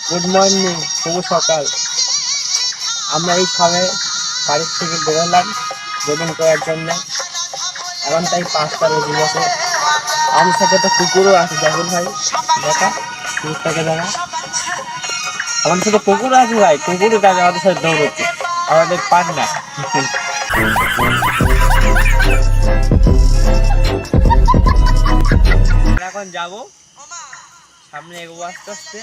Good morning, শুভ সকাল। আমরা এই সবে বাড়ির থেকে বেরোলাম জগিং করার জন্য। এখন তাই 5টা বেজে গেছে। আমার সাথে তো কুকুরও আছে, জাকির ভাই দেখা, কুকুরটাকে দেখা। আমাদের সাথে কুকুর আছে ভাই, কুকুরও তাকে আমাদের সাথে দৌড়চ্ছে, আমাদের পার্টনার। এখন যাব সামনে, এগোবো আস্তে আস্তে।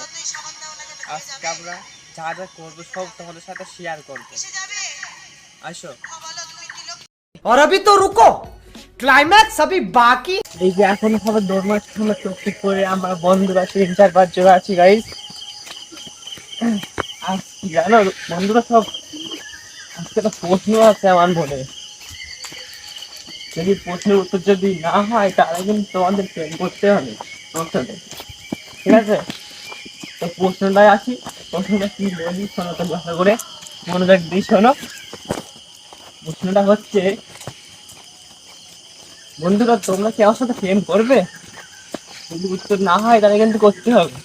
আজকে আমরা যা যা করবো সব তোমাদের সাথে শেয়ার করবো, আসো। और अभी तो रुको, क्लाइमैक्स अभी बाकी। এই যে এখন সবাই দৌড় মারছে, আমরা চোখটি করে আমরা বন্ধুরা 3-4-5 জন আছি গাইস। আর কি জানো বন্ধুরা, সব আজকে একটা প্রশ্ন আছে আমার মনে। যদি প্রশ্নের উত্তর যদি না হয় তাহলে কিন্তু তোমাদের প্রেম করতে হবে আমার সাথে, ঠিক আছে? তো প্রশ্নটাই আছি, প্রশ্নটা কি বলি শোনো তো ভালো করে, মনোযোগ দিয়ে শোনো। প্রশ্নটা হচ্ছে, বন্ধুরা তোমরা কি আমার সাথে প্রেম করবে? যদি উত্তর না হয় তাহলে কিন্তু করতে হবে,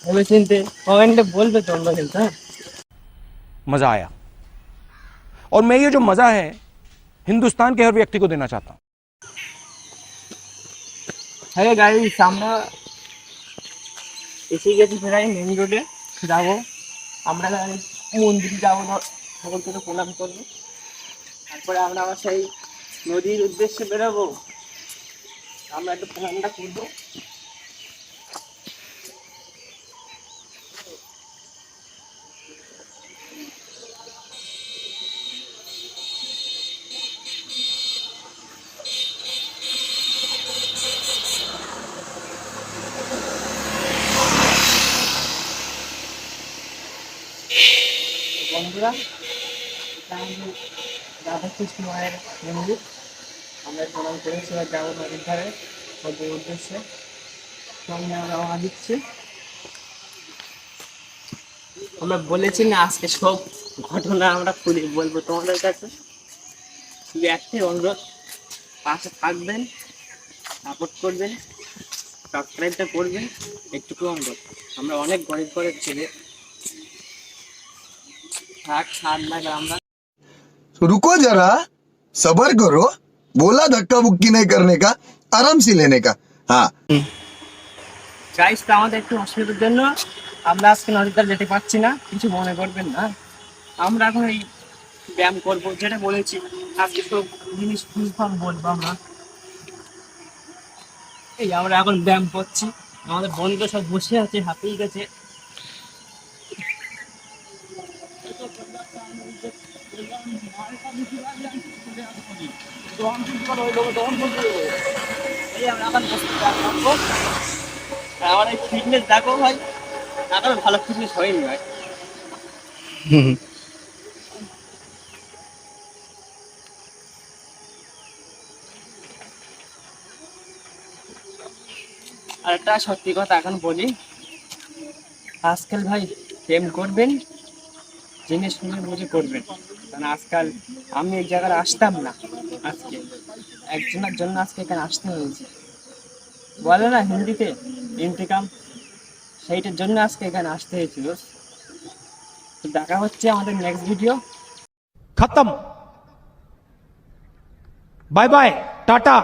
ভেবে চিনতে কমেন্টে বলবে তোমরা কিন্তু, হ্যাঁ? मज़ा आया और मैं ये जो मज़ा है हिंदुस्तान के हर व्यक्ति को देना चाहता हूँ। হ্যাঁ গাইস, আমরা এসে গেছি প্রায় মেন রোডে। যাবো আমরা মন্দিরে যাবো, ঠাকুরকে প্রণাম করবো, তারপরে আমরা আবার সেই নদীর উদ্দেশ্যে বেরোবো। আমরা একটু প্রণামটা করবো। বন্ধুরা, রাধা কৃষ্ণ মায়ের মন্দির, আমরা প্রণাম করেছি, এবার যাবো নদীর ধারে নদীর উদ্দেশ্যে। সঙ্গে আমরা রওনা দিচ্ছি। আমরা বলেছি না আজকে সব ঘটনা আমরা খুলে বলবো তোমাদের কাছে। শুধু একটাই অনুরোধ, পাশে থাকবেন, সাপোর্ট করবেন, সাবস্ক্রাইবটা করবেন, একটুকু অনুরোধ। আমরা অনেক গরিব ঘরের ছেলে, থাক ছাড় না আমরা। तो रुको जरा, सबर करो। बोला धक्का बुक्की नहीं करने का, आराम से लेने का। हाँ। গাইস, তো আমাদের একটু অসুবিধার জন্য আমরা আজকে নদীতে যেতে পারছি না, কিছু মনে করবেন না। আমরা এখন এই ব্যায়াম করবো, যেটা বলেছি আজকে তো জিনিস ফুলফল বলবো আমরা। এই আমরা এখন ব্যায়াম করছি, আমাদের বন্ধুরা সব বসে আছে, হাঁপিয়ে গেছে। এই আমরা এখন বসে ব্যায়াম করবো। আর আমার এই ফিটনেস দেখো ভাই, এখন ভালো ফিটনেস হয়নি ভাই। আর একটা সত্যি কথা এখন বলি, আজকাল ভাই প্রেম করবেন জেনে শুনে বুঝে করবেন। কারণ আজকাল আমি এক জায়গায় আসতাম না, আজকে একজনের জন্য আজকে এখানে আসতে হয়েছে। বলে না হিন্দিতে ইন্তেকাম, সেইটার জন্য আজকে এখানে আসতে হয়েছিল। তো দেখা হচ্ছে আমাদের নেক্সট ভিডিও। खत्म, bye bye, tata,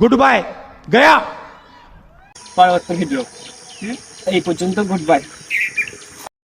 goodbye, गया। পরবর্তী ভিডিও। এই পর্যন্ত, গুড বাই।